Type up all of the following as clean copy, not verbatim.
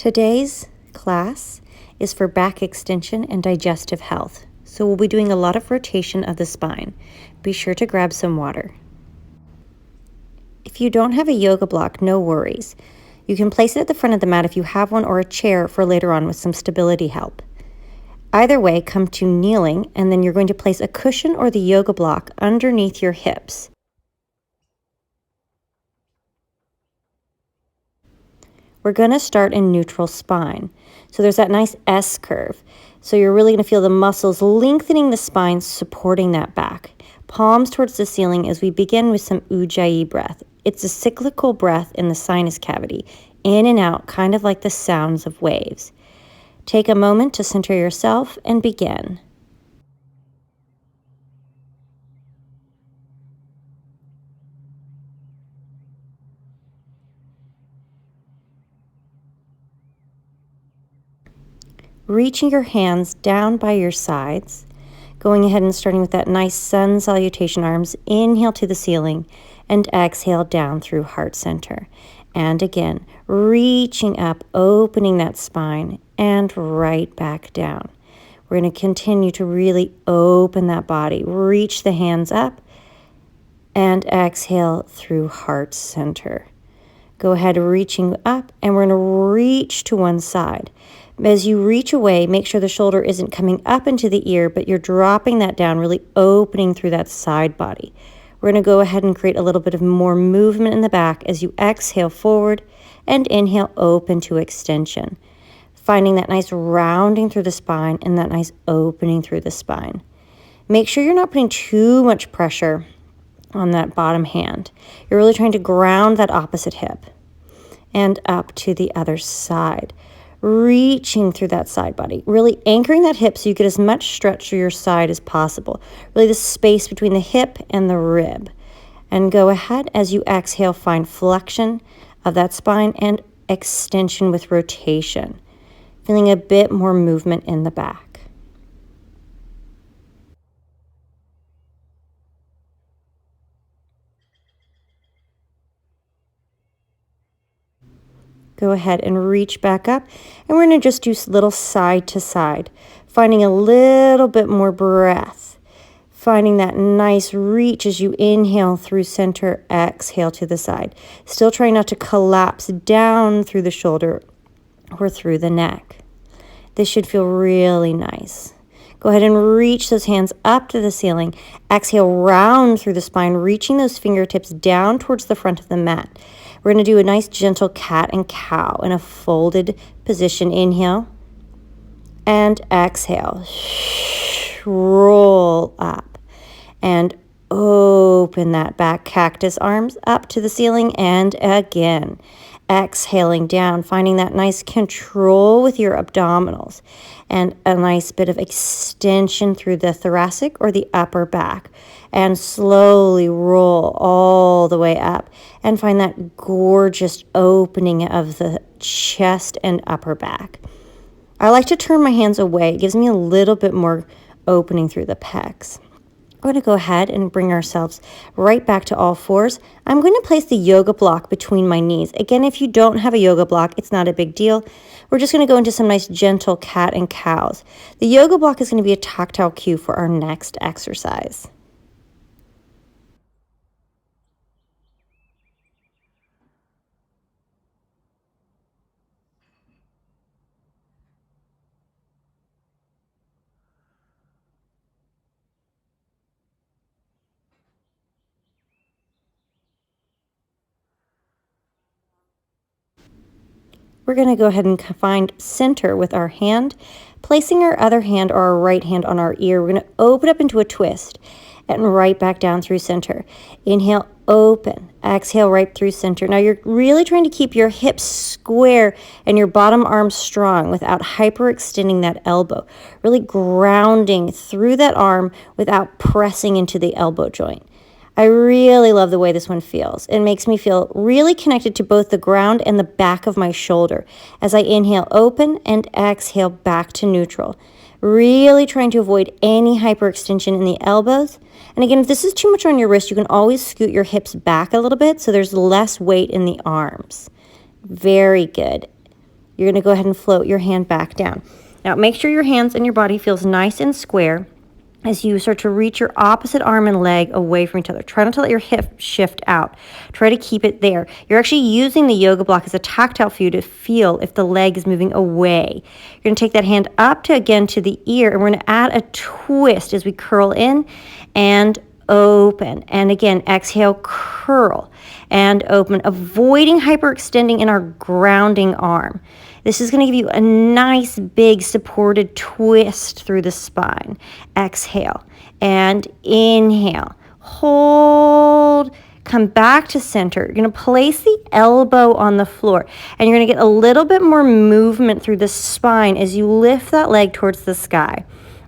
Today's class is for back extension and digestive health, so we'll be doing a lot of rotation of the spine. Be sure to grab some water. If you don't have a yoga block, no worries. You can place it at the front of the mat if you have one, or a chair for later on with some stability help. Either way, come to kneeling, and then you're going to place a cushion or the yoga block underneath your hips. We're going to start in neutral spine. So there's that nice S curve. So you're really going to feel the muscles lengthening the spine, supporting that back. Palms towards the ceiling as we begin with some Ujjayi breath. It's a cyclical breath in the sinus cavity, in and out, kind of like the sounds of waves. Take a moment to center yourself and begin. Reaching your hands down by your sides, going ahead and starting with that nice sun salutation arms. Inhale to the ceiling and exhale down through heart center. And again, reaching up, opening that spine and right back down. We're going to continue to really open that body. Reach the hands up and exhale through heart center. Go ahead, reaching up, and we're going to reach to one side. As you reach away, make sure the shoulder isn't coming up into the ear, but you're dropping that down, really opening through that side body. We're going to go ahead and create a little bit of more movement in the back as you exhale forward and inhale, open to extension. Finding that nice rounding through the spine and that nice opening through the spine. Make sure you're not putting too much pressure on that bottom hand. You're really trying to ground that opposite hip and up to the other side. Reaching through that side body, really anchoring that hip so you get as much stretch through your side as possible. Really the space between the hip and the rib. And go ahead, as you exhale, find flexion of that spine and extension with rotation. Feeling a bit more movement in the back. Go ahead and reach back up, and we're going to just do little side to side, finding a little bit more breath, finding that nice reach as you inhale through center, exhale to the side. Still trying not to collapse down through the shoulder or through the neck. This should feel really nice. Go ahead and reach those hands up to the ceiling. Exhale, round through the spine, reaching those fingertips down towards the front of the mat. We're going to do a nice gentle cat and cow in a folded position. Inhale and exhale. Roll up and open that back, cactus arms up to the ceiling, and again. Exhaling down, finding that nice control with your abdominals and a nice bit of extension through the thoracic or the upper back. And slowly roll all the way up and find that gorgeous opening of the chest and upper back. I like to turn my hands away. It gives me a little bit more opening through the pecs. We're going to go ahead and bring ourselves right back to all fours. I'm going to place the yoga block between my knees. Again, if you don't have a yoga block, it's not a big deal. We're just going to go into some nice gentle cat and cows. The yoga block is going to be a tactile cue for our next exercise. We're going to go ahead and find center with our hand, placing our other hand or our right hand on our ear. We're going to open up into a twist and right back down through center. Inhale, open. Exhale, right through center. Now you're really trying to keep your hips square and your bottom arm strong without hyperextending that elbow. Really grounding through that arm without pressing into the elbow joint. I really love the way this one feels. It makes me feel really connected to both the ground and the back of my shoulder as I inhale, open, and exhale back to neutral. Really trying to avoid any hyperextension in the elbows. And again, if this is too much on your wrist, you can always scoot your hips back a little bit so there's less weight in the arms. Very good. You're going to go ahead and float your hand back down. Now, make sure your hands and your body feels nice and square as you start to reach your opposite arm and leg away from each other. Try not to let your hip shift out. Try to keep it there. You're actually using the yoga block as a tactile for you to feel if the leg is moving away. You're going to take that hand up to the ear, and we're going to add a twist as we curl in and open. And again, exhale, curl and open, avoiding hyperextending in our grounding arm. This is going to give you a nice big supported twist through the spine. Exhale and inhale. Hold. Come back to center. You're going to place the elbow on the floor, and you're going to get a little bit more movement through the spine as you lift that leg towards the sky.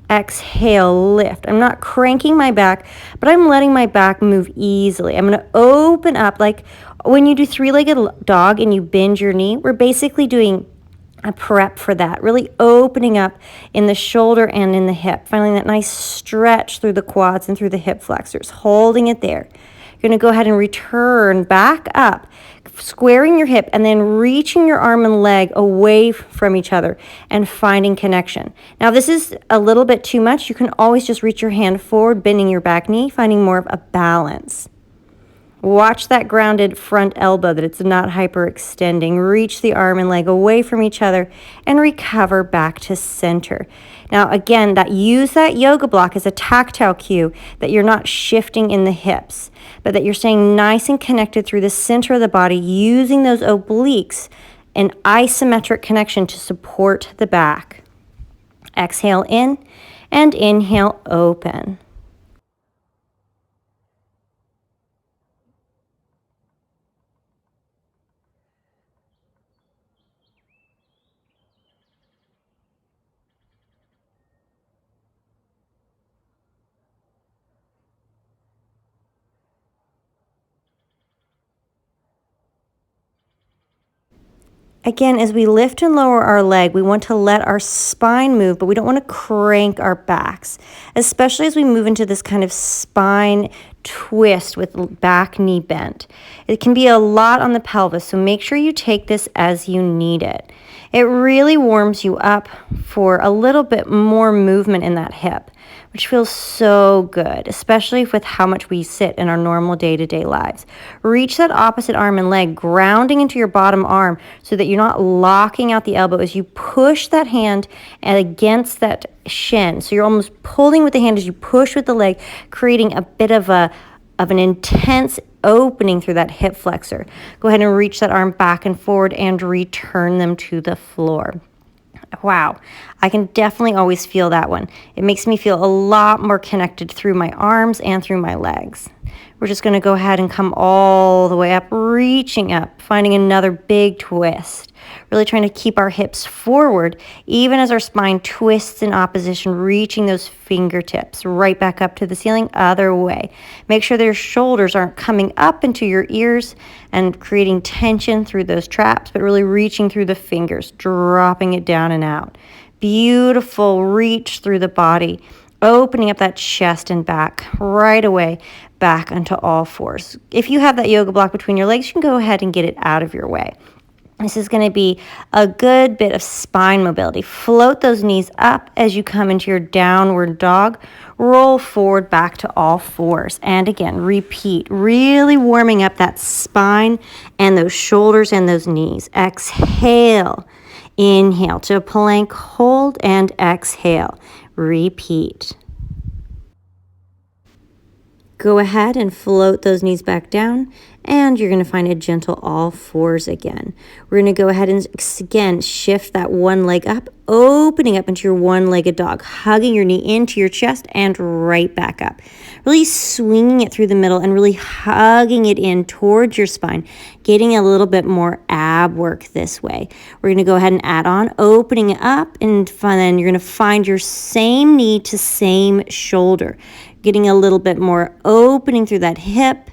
Exhale, lift. I'm not cranking my back, but I'm letting my back move easily. I'm going to open up like when you do three-legged dog and you bend your knee. We're basically doing a prep for that, really opening up in the shoulder and in the hip, finding that nice stretch through the quads and through the hip flexors, holding it there. You're going to go ahead and return back up, squaring your hip and then reaching your arm and leg away from each other and finding connection. Now, if this is a little bit too much, you can always just reach your hand forward, bending your back knee, finding more of a balance. Watch that grounded front elbow, that it's not hyperextending. Reach the arm and leg away from each other and recover back to center. Now, again, use that yoga block as a tactile cue that you're not shifting in the hips, but that you're staying nice and connected through the center of the body, using those obliques and isometric connection to support the back. Exhale in and inhale, open. Again, as we lift and lower our leg, we want to let our spine move, but we don't want to crank our backs, especially as we move into this kind of spine twist with back knee bent. It can be a lot on the pelvis, so make sure you take this as you need it. It really warms you up for a little bit more movement in that hip, which feels so good, especially with how much we sit in our normal day-to-day lives. Reach that opposite arm and leg, grounding into your bottom arm so that you're not locking out the elbow as you push that hand against that shin. So you're almost pulling with the hand as you push with the leg, creating a bit of an intense opening through that hip flexor. Go ahead and reach that arm back and forward and return them to the floor. Wow, I can definitely always feel that one. It makes me feel a lot more connected through my arms and through my legs. We're just going to go ahead and come all the way up, reaching up, finding another big twist. Really trying to keep our hips forward, even as our spine twists in opposition, reaching those fingertips right back up to the ceiling, other way. Make sure their shoulders aren't coming up into your ears and creating tension through those traps, but really reaching through the fingers, dropping it down and out. Beautiful reach through the body, opening up that chest and back right away, back onto all fours. If you have that yoga block between your legs, you can go ahead and get it out of your way. This is going to be a good bit of spine mobility. Float those knees up as you come into your downward dog. Roll forward back to all fours. And again, repeat, really warming up that spine and those shoulders and those knees. Exhale. Inhale to a plank, hold, and exhale. Repeat. Go ahead and float those knees back down, and you're going to find a gentle all fours again. We're going to go ahead and again shift that one leg up, opening up into your one-legged dog, hugging your knee into your chest and right back up. Really swinging it through the middle and really hugging it in towards your spine, getting a little bit more ab work this way. We're going to go ahead and add on, opening it up, and then you're going to find your same knee to same shoulder, getting a little bit more opening through that hip,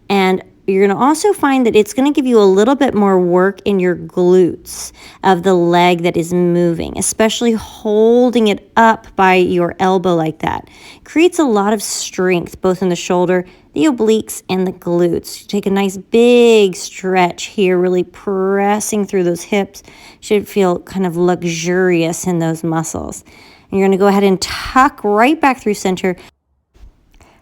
and you're going to also find that it's going to give you a little bit more work in your glutes of the leg that is moving, especially holding it up by your elbow like that. Creates a lot of strength both in the shoulder, the obliques and the glutes. Take a nice big stretch here, really pressing through those hips. Should feel kind of luxurious in those muscles. And you're going to go ahead and tuck right back through center,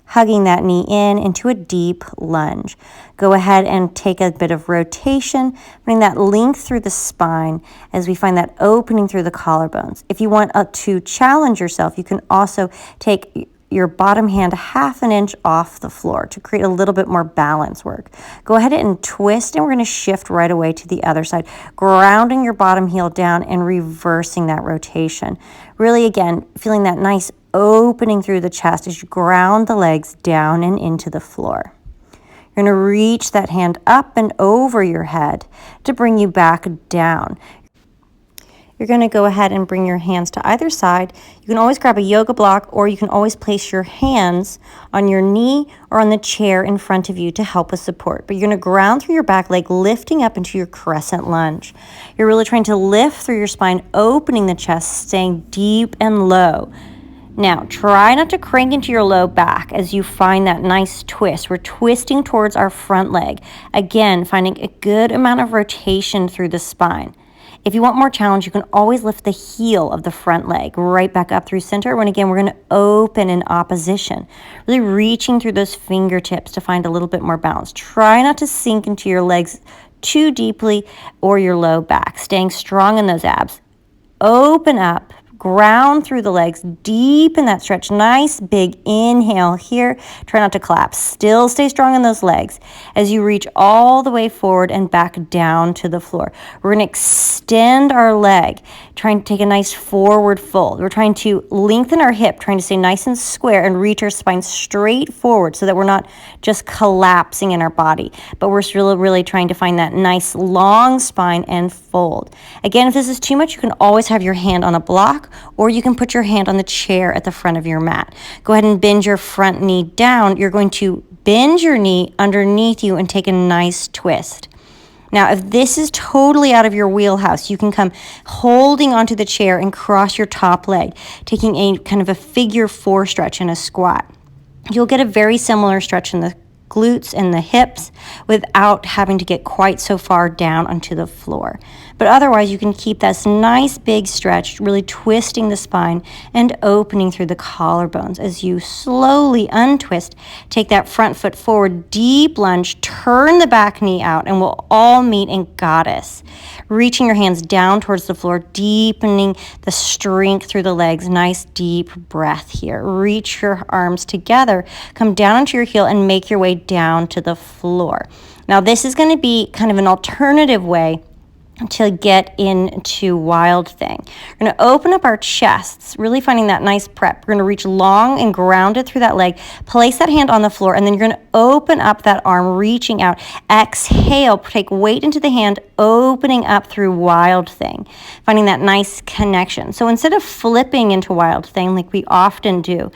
hugging that knee in into a deep lunge. Go ahead and take a bit of rotation, bring that length through the spine as we find that opening through the collarbones. If you want to challenge yourself, you can also take your bottom hand a half an inch off the floor to create a little bit more balance work. Go ahead and twist, and we're going to shift right away to the other side, grounding your bottom heel down and reversing that rotation. Really, again, feeling that nice opening through the chest as you ground the legs down and into the floor. You're going to reach that hand up and over your head to bring you back down. You're going to go ahead and bring your hands to either side. You can always grab a yoga block, or you can always place your hands on your knee or on the chair in front of you to help with support. But you're going to ground through your back leg, lifting up into your crescent lunge. You're really trying to lift through your spine, opening the chest, staying deep and low. Now, try not to crank into your low back as you find that nice twist. We're twisting towards our front leg. Again, finding a good amount of rotation through the spine. If you want more challenge, you can always lift the heel of the front leg right back up through center. When again, we're going to open in opposition. Really reaching through those fingertips to find a little bit more balance. Try not to sink into your legs too deeply or your low back. Staying strong in those abs. Open up. Ground through the legs, deep in that stretch. Nice big inhale here. Try not to collapse. Still stay strong in those legs as you reach all the way forward and back down to the floor. We're going to extend our leg, trying to take a nice forward fold. We're trying to lengthen our hip, trying to stay nice and square and reach our spine straight forward so that we're not just collapsing in our body, but we're really trying to find that nice long spine and fold. Again, if this is too much, you can always have your hand on a block, or you can put your hand on the chair at the front of your mat. Go ahead and bend your front knee down. You're going to bend your knee underneath you and take a nice twist. Now, if this is totally out of your wheelhouse, you can come holding onto the chair and cross your top leg, taking a kind of a figure 4 stretch in a squat. You'll get a very similar stretch in the glutes and the hips without having to get quite so far down onto the floor. But otherwise, you can keep this nice big stretch, really twisting the spine and opening through the collarbones. As you slowly untwist, take that front foot forward, deep lunge, turn the back knee out, and we'll all meet in goddess. Reaching your hands down towards the floor, deepening the strength through the legs. Nice deep breath here. Reach your arms together, come down onto your heel, and make your way down to the floor. Now, this is going to be kind of an alternative way to get into wild thing. We're going to open up our chests, really finding that nice prep. We're going to reach long and ground it through that leg. Place that hand on the floor, and then you're going to open up that arm, reaching out. Exhale, take weight into the hand, opening up through wild thing, finding that nice connection. So instead of flipping into wild thing like we often do,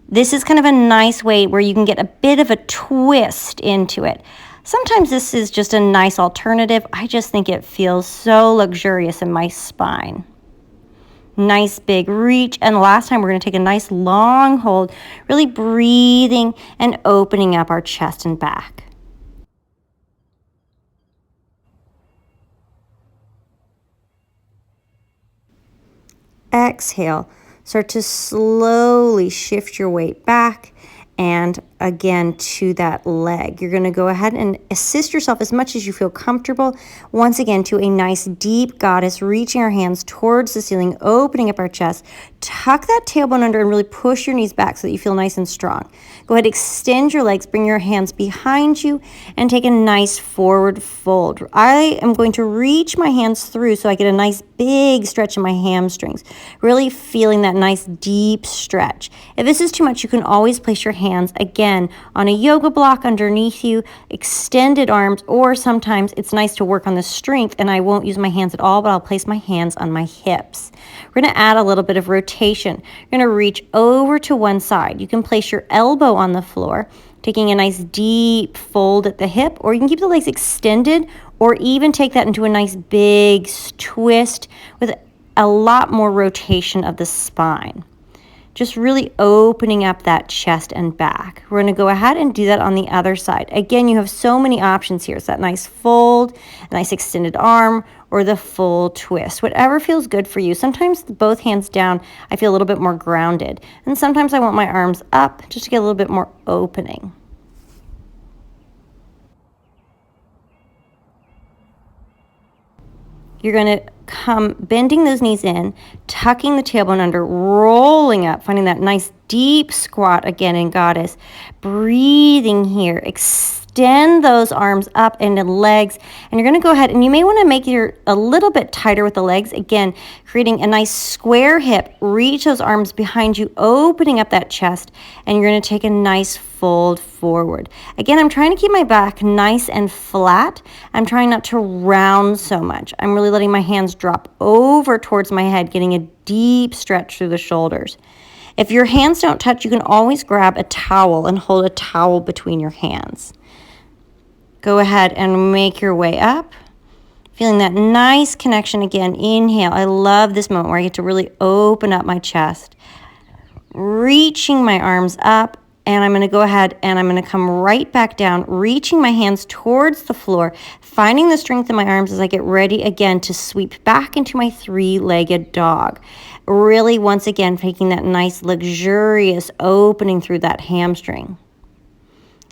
this is kind of a nice way where you can get a bit of a twist into it. Sometimes this is just a nice alternative. I just think it feels so luxurious in my spine. Nice big reach. And last time we're going to take a nice long hold, really breathing and opening up our chest and back. Exhale. Start to slowly shift your weight back and again to that leg. You're going to go ahead and assist yourself as much as you feel comfortable. Once again, to a nice deep goddess, reaching our hands towards the ceiling, opening up our chest. Tuck that tailbone under and really push your knees back so that you feel nice and strong. Go ahead, extend your legs, bring your hands behind you, and take a nice forward fold. I am going to reach my hands through so I get a nice big stretch in my hamstrings, really feeling that nice deep stretch. If this is too much, you can always place your hands again on a yoga block underneath you, extended arms, or sometimes it's nice to work on the strength and I won't use my hands at all, but I'll place my hands on my hips. We're going to add a little bit of rotation. You're going to reach over to one side. You can place your elbow on the floor, taking a nice deep fold at the hip, or you can keep the legs extended, or even take that into a nice big twist with a lot more rotation of the spine. just really opening up that chest and back. We're going to go ahead and do that on the other side. Again, you have so many options here. It's that nice fold, a nice extended arm, or the full twist. Whatever feels good for you. Sometimes both hands down, I feel a little bit more grounded. And sometimes I want my arms up just to get a little bit more opening. You're going to come bending those knees in, tucking the tailbone under, rolling up, finding that nice deep squat again in Goddess. Breathing here. Extend those arms up into legs, and you're going to go ahead and you may want to make it a little bit tighter with the legs. Again, creating a nice square hip. Reach those arms behind you, opening up that chest, and you're going to take a nice fold forward. Again, I'm trying to keep my back nice and flat. I'm trying not to round so much. I'm really letting my hands drop over towards my head, getting a deep stretch through the shoulders. If your hands don't touch, you can always grab a towel and hold a towel between your hands. Go ahead and make your way up. Feeling that nice connection again. Inhale. I love this moment where I get to really open up my chest. Reaching my arms up, and I'm going to go ahead and I'm going to come right back down, reaching my hands towards the floor, finding the strength in my arms as I get ready again to sweep back into my three-legged dog. Really, once again, taking that nice, luxurious opening through that hamstring.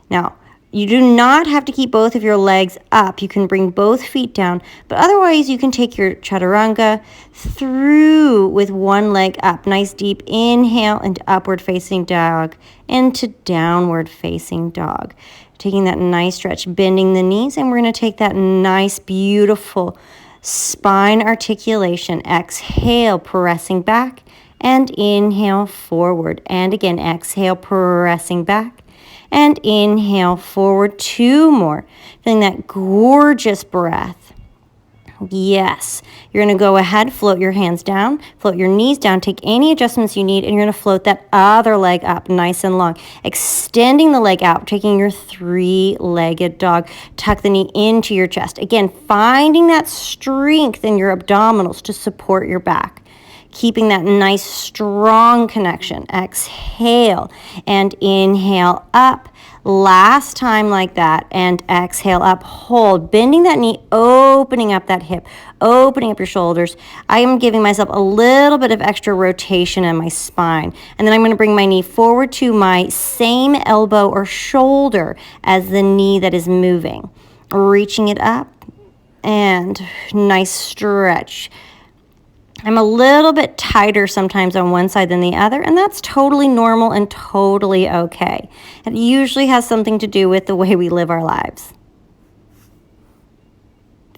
Now, you do not have to keep both of your legs up. You can bring both feet down, but otherwise you can take your chaturanga through with one leg up. Nice deep inhale into upward facing dog, into downward facing dog. Taking that nice stretch, bending the knees, and we're going to take that nice, beautiful spine articulation. Exhale, pressing back, and inhale forward. And again, exhale, pressing back. And inhale forward, two more. Feeling that gorgeous breath. Yes. You're going to go ahead, float your hands down, float your knees down, take any adjustments you need, and you're going to float that other leg up nice and long. Extending the leg out, taking your three-legged dog. Tuck the knee into your chest. Again, finding that strength in your abdominals to support your back. Keeping that nice strong connection. Exhale and inhale up. Last time like that, and exhale up, hold, bending that knee, opening up that hip, opening up your shoulders. I am giving myself a little bit of extra rotation in my spine, and then I'm going to bring my knee forward to my same elbow or shoulder as the knee that is moving. Reaching it up, and nice stretch. I'm a little bit tighter sometimes on one side than the other, and that's totally normal and totally okay. It usually has something to do with the way we live our lives.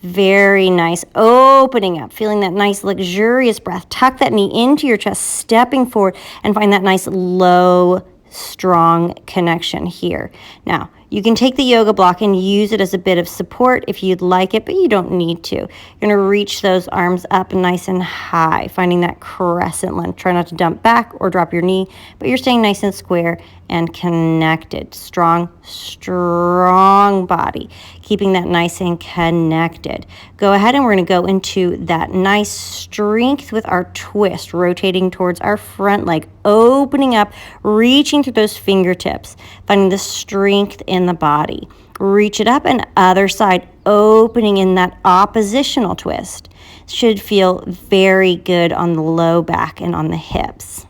Very nice. Opening up, feeling that nice luxurious breath. Tuck that knee into your chest, stepping forward, and find that nice low, strong connection here. Now, you can take the yoga block and use it as a bit of support if you'd like it, but you don't need to. You're going to reach those arms up nice and high, finding that crescent lunge. Try not to dump back or drop your knee, but you're staying nice and square and connected. Strong, strong body. Keeping that nice and connected. Go ahead and we're going to go into that nice strength with our twist, rotating towards our front leg, opening up, reaching through those fingertips, finding the strength in the body. Reach it up, and other side, opening in that oppositional twist. Should feel very good on the low back and on the hips.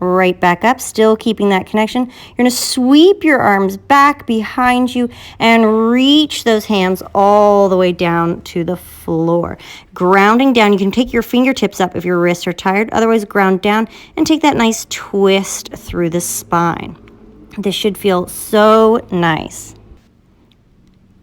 Right back up, still keeping that connection. You're going to sweep your arms back behind you and reach those hands all the way down to the floor. Grounding down, you can take your fingertips up if your wrists are tired. Otherwise, ground down and take that nice twist through the spine. This should feel so nice.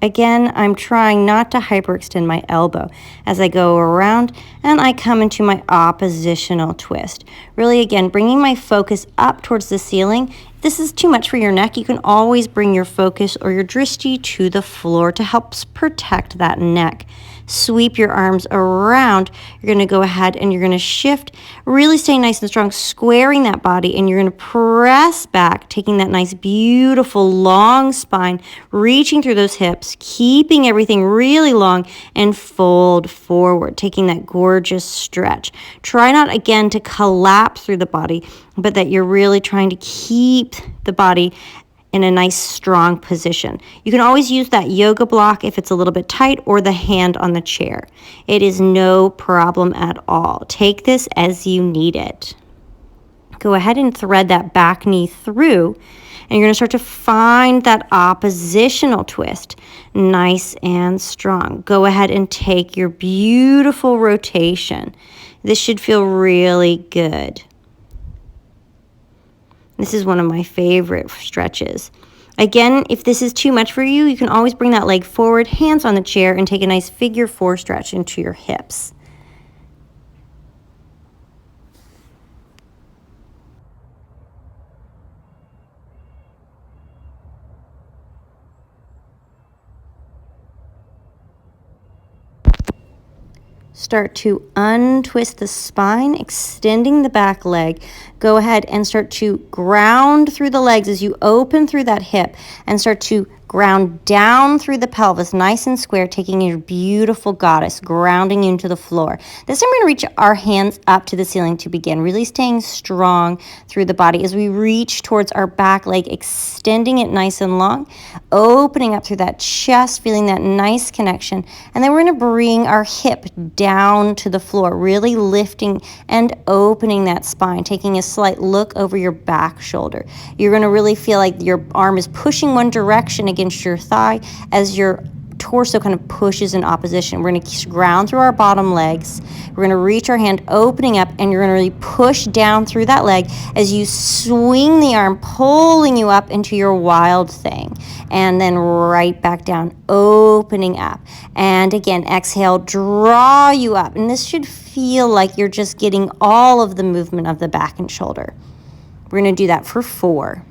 Again, I'm trying not to hyperextend my elbow as I go around, and I come into my oppositional twist. Really, again, bringing my focus up towards the ceiling. If this is too much for your neck, you can always bring your focus or your drishti to the floor to help protect that neck. Sweep your arms around. You're going to go ahead and you're going to shift, really stay nice and strong, squaring that body, and you're going to press back, taking that nice, beautiful, long spine, reaching through those hips, keeping everything really long, and fold forward, taking that gorgeous stretch. Try not, again, to collapse through the body, but that you're really trying to keep the body in a nice strong position. You can always use that yoga block if it's a little bit tight, or the hand on the chair. It is no problem at all. Take this as you need it. Go ahead and thread that back knee through, and you're going to start to find that oppositional twist, nice and strong. Go ahead and take your beautiful rotation. This should feel really good. This is one of my favorite stretches. Again, if this is too much for you, you can always bring that leg forward, hands on the chair, and take a nice figure 4 stretch into your hips. Start to untwist the spine, extending the back leg. Go ahead and start to ground through the legs as you open through that hip, and start to ground down through the pelvis, nice and square, taking your beautiful goddess, grounding you into the floor. This time we're going to reach our hands up to the ceiling to begin, really staying strong through the body as we reach towards our back leg, extending it nice and long, opening up through that chest, feeling that nice connection. And then we're going to bring our hip down to the floor, really lifting and opening that spine, taking a slight look over your back shoulder. You're going to really feel like your arm is pushing one direction against your thigh as your torso kind of pushes in opposition. We're going to ground through our bottom legs. We're going to reach our hand, opening up, and you're going to really push down through that leg as you swing the arm, pulling you up into your wild thing. And then right back down, opening up. And again, exhale, draw you up. And this should feel like you're just getting all of the movement of the back and shoulder. We're going to do that for 4.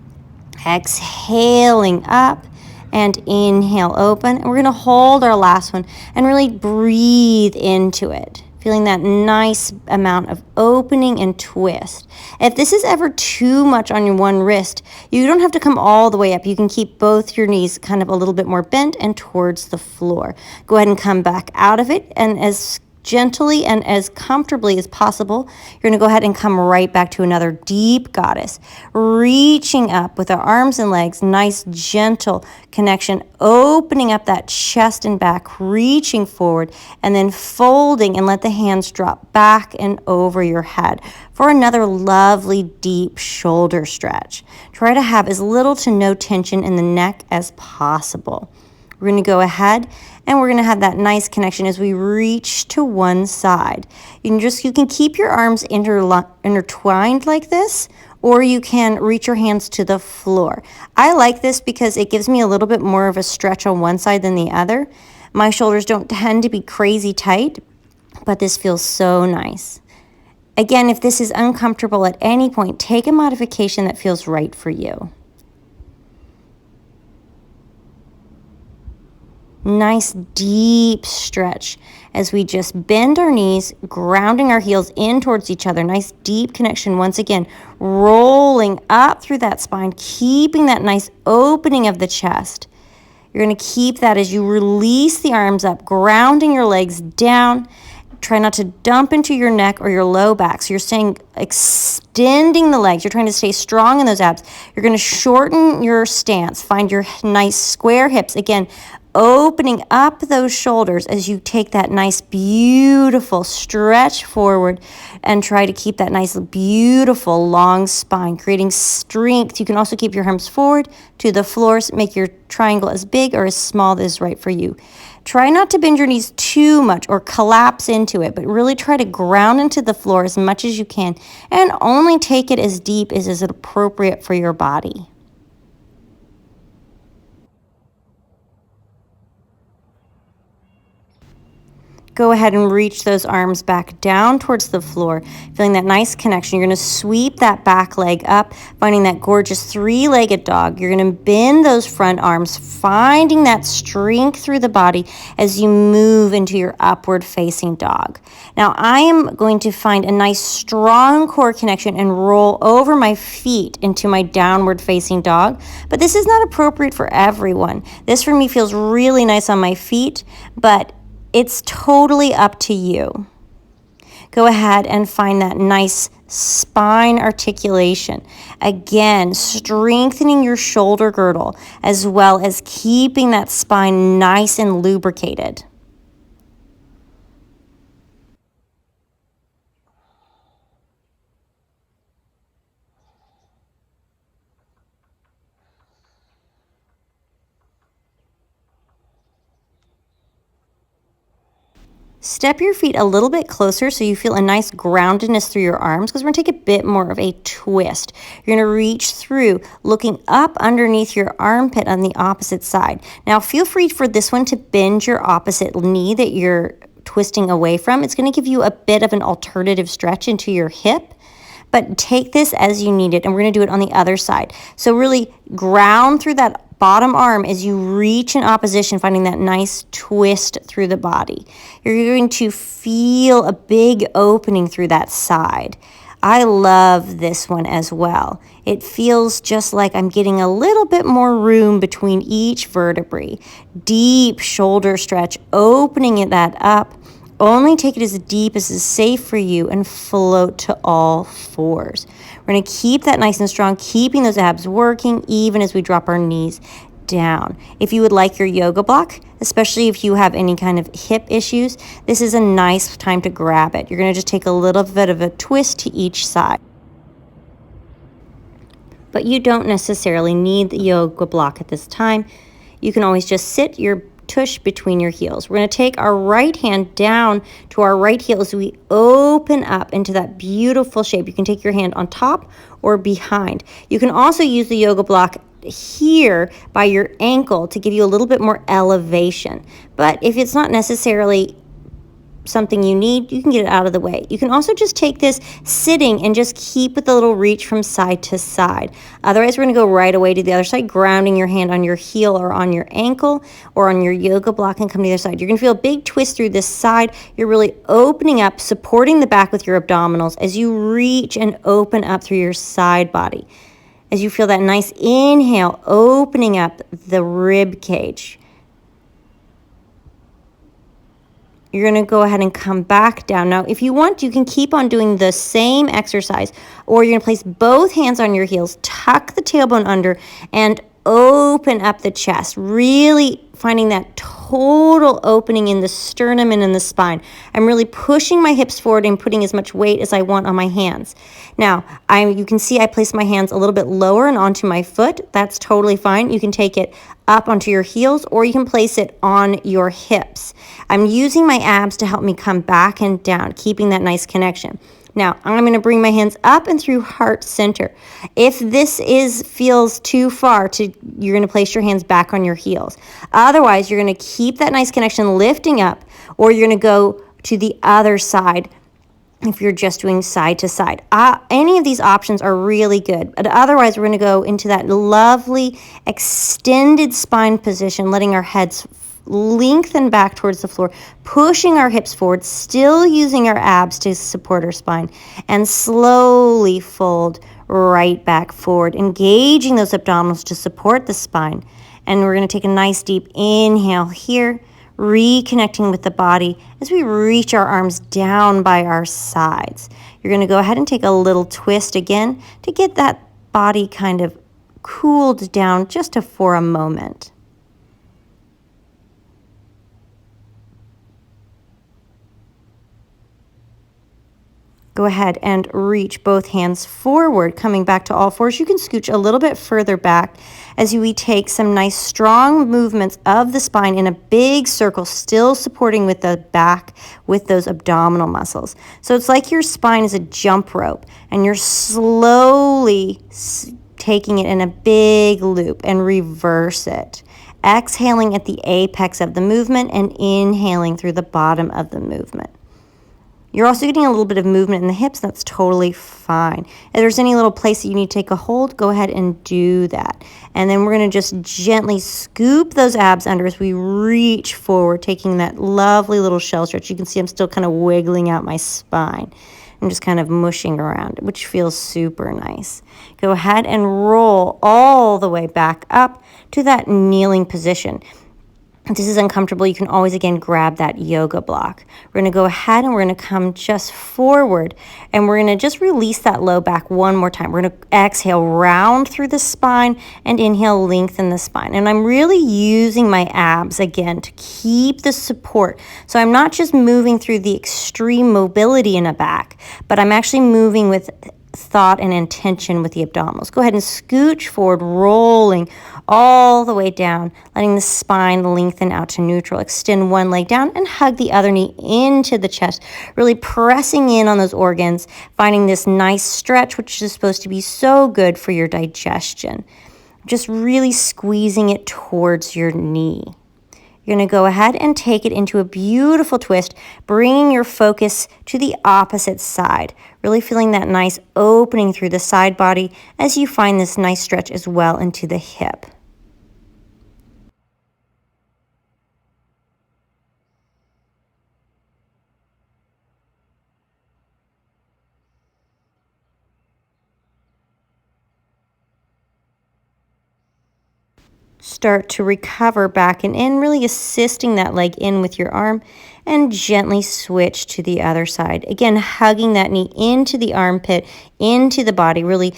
Exhaling up. And inhale, open. And we're going to hold our last one and really breathe into it, feeling that nice amount of opening and twist. If this is ever too much on your one wrist, you don't have to come all the way up. You can keep both your knees kind of a little bit more bent and towards the floor. Go ahead and come back out of it, and as gently and as comfortably as possible, you're going to go ahead and come right back to another deep goddess, reaching up with our arms and legs, nice gentle connection, opening up that chest and back, reaching forward, and then folding, and let the hands drop back and over your head for another lovely deep shoulder stretch. Try to have as little to no tension in the neck as possible. We're going to go ahead and we're going to have that nice connection as we reach to one side. You can keep your arms intertwined like this, or you can reach your hands to the floor. I like this because it gives me a little bit more of a stretch on one side than the other. My shoulders don't tend to be crazy tight, but this feels so nice. Again, if this is uncomfortable at any point, take a modification that feels right for you. Nice deep stretch as we just bend our knees, grounding our heels in towards each other. Nice deep connection once again, rolling up through that spine, keeping that nice opening of the chest. You're going to keep that as you release the arms up, grounding your legs down. Try not to dump into your neck or your low back. So you're staying, extending the legs. You're trying to stay strong in those abs. You're going to shorten your stance. Find your nice square hips. Again, opening up those shoulders as you take that nice, beautiful stretch forward, and try to keep that nice, beautiful long spine, creating strength. You can also keep your arms forward to the floor. Make your triangle as big or as small as is right for you. Try not to bend your knees too much or collapse into it, but really try to ground into the floor as much as you can, and only take it as deep as is appropriate for your body. Go ahead and reach those arms back down towards the floor, feeling that nice connection. You're going to sweep that back leg up, finding that gorgeous three-legged dog. You're going to bend those front arms, finding that strength through the body as you move into your upward facing dog. Now, I am going to find a nice strong core connection and roll over my feet into my downward facing dog, but this is not appropriate for everyone. This for me feels really nice on my feet, but it's totally up to you. Go ahead and find that nice spine articulation. Again, strengthening your shoulder girdle as well as keeping that spine nice and lubricated. Step your feet a little bit closer so you feel a nice groundedness through your arms, because we're going to take a bit more of a twist. You're going to reach through, looking up underneath your armpit on the opposite side. Now, feel free for this one to bend your opposite knee that you're twisting away from. It's going to give you a bit of an alternative stretch into your hip. But take this as you need it, and we're going to do it on the other side. So really ground through that bottom arm as you reach in opposition, finding that nice twist through the body. You're going to feel a big opening through that side. I love this one as well. It feels just like I'm getting a little bit more room between each vertebrae. Deep shoulder stretch, opening that up. Only take it as deep as is safe for you and float to all fours. We're going to keep that nice and strong, keeping those abs working even as we drop our knees down. If you would like your yoga block, especially if you have any kind of hip issues, this is a nice time to grab it. You're going to just take a little bit of a twist to each side. But you don't necessarily need the yoga block at this time. You can always just sit your tush between your heels. We're going to take our right hand down to our right heel as we open up into that beautiful shape. You can take your hand on top or behind. You can also use the yoga block here by your ankle to give you a little bit more elevation. But if it's not necessarily something you need, you can get it out of the way. You can also just take this sitting and just keep with a little reach from side to side. Otherwise, we're going to go right away to the other side, grounding your hand on your heel or on your ankle or on your yoga block and come to the other side. You're going to feel a big twist through this side. You're really opening up, supporting the back with your abdominals as you reach and open up through your side body. As you feel that nice inhale, opening up the rib cage. You're going to go ahead and come back down. Now, if you want, you can keep on doing the same exercise, or you're going to place both hands on your heels, tuck the tailbone under, and open up the chest, really finding that total opening in the sternum and in the spine. I'm really pushing my hips forward and putting as much weight as I want on my hands. Now, you can see I place my hands a little bit lower and onto my foot. That's totally fine. You can take it up onto your heels, or you can place it on your hips. I'm using my abs to help me come back and down, keeping that nice connection. Now, I'm going to bring my hands up and through heart center. If this feels too far, you're going to place your hands back on your heels. Otherwise, you're going to keep that nice connection lifting up, or you're going to go to the other side if you're just doing side to side. Any of these options are really good. But otherwise, we're going to go into that lovely extended spine position, letting our heads lengthen back towards the floor, pushing our hips forward, still using our abs to support our spine, and slowly fold right back forward, engaging those abdominals to support the spine. And we're going to take a nice deep inhale here, reconnecting with the body as we reach our arms down by our sides. You're going to go ahead and take a little twist again to get that body kind of cooled down just for a moment. Go ahead and reach both hands forward, coming back to all fours. You can scooch a little bit further back as we take some nice strong movements of the spine in a big circle, still supporting with the back with those abdominal muscles. So it's like your spine is a jump rope, and you're slowly taking it in a big loop and reverse it. exhaling at the apex of the movement and inhaling through the bottom of the movement. You're also getting a little bit of movement in the hips. That's totally fine. If there's any little place that you need to take a hold, go ahead and do that. And then we're going to just gently scoop those abs under as we reach forward, taking that lovely little shell stretch. You can see I'm still kind of wiggling out my spine. I'm just kind of mushing around, which feels super nice. Go ahead and roll all the way back up to that kneeling position. If this is uncomfortable, you can always, again, grab that yoga block. We're going to go ahead and we're going to come just forward, and we're going to just release that low back one more time. We're going to exhale, round through the spine, and inhale, lengthen the spine. And I'm really using my abs, again, to keep the support. So I'm not just moving through the extreme mobility in a back, but I'm actually moving with thought and intention with the abdominals. Go ahead and scooch forward, rolling all the way down, letting the spine lengthen out to neutral. Extend one leg down and hug the other knee into the chest, really pressing in on those organs, finding this nice stretch, which is supposed to be so good for your digestion. Just really squeezing it towards your knee. You're going to go ahead and take it into a beautiful twist, bringing your focus to the opposite side, really feeling that nice opening through the side body as you find this nice stretch as well into the hip. Start to recover back and in, really assisting that leg in with your arm, and gently switch to the other side. Again, hugging that knee into the armpit, into the body, really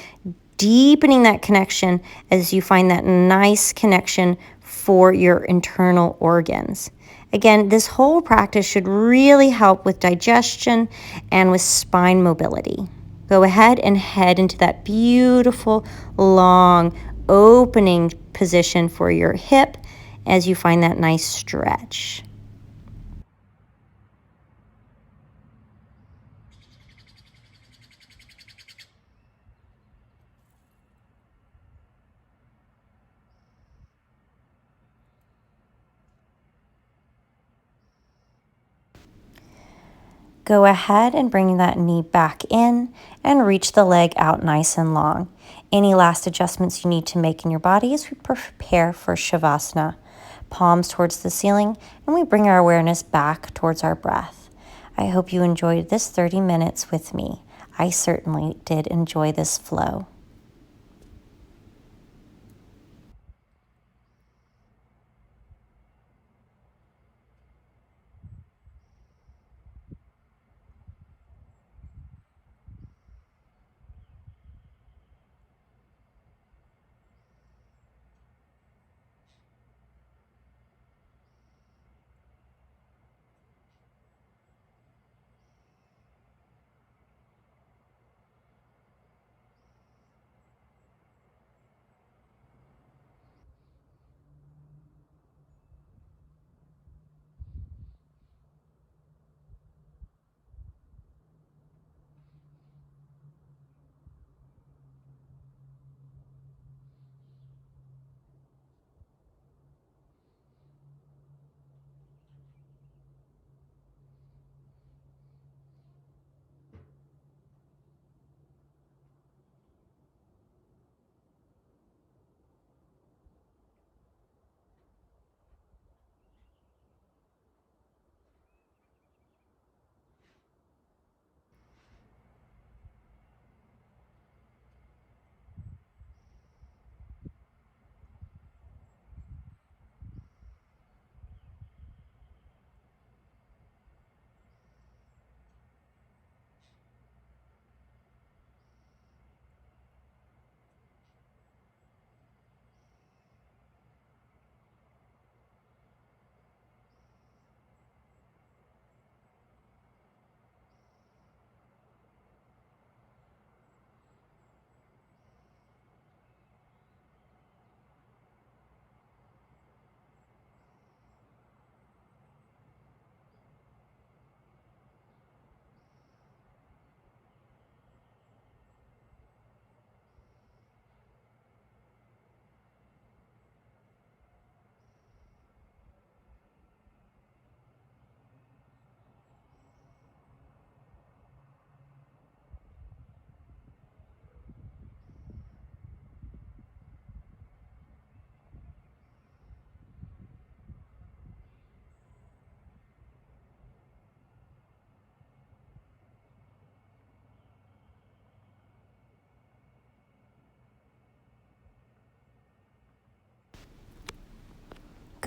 deepening that connection as you find that nice connection for your internal organs. Again, this whole practice should really help with digestion and with spine mobility. Go ahead and head into that beautiful, long, opening position for your hip as you find that nice stretch. Go ahead and bring that knee back in and reach the leg out nice and long. Any last adjustments you need to make in your body as we prepare for Shavasana. Palms towards the ceiling, and we bring our awareness back towards our breath. I hope you enjoyed this 30 minutes with me. I certainly did enjoy this flow.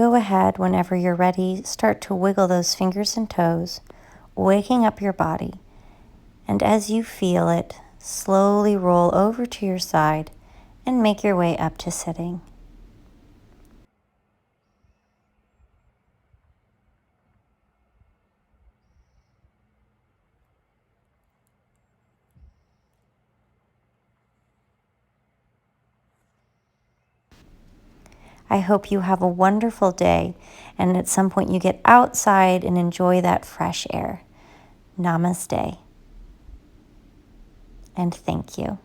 Go ahead whenever you're ready, start to wiggle those fingers and toes, waking up your body. And as you feel it, slowly roll over to your side and make your way up to sitting. I hope you have a wonderful day, and at some point you get outside and enjoy that fresh air. Namaste, and thank you.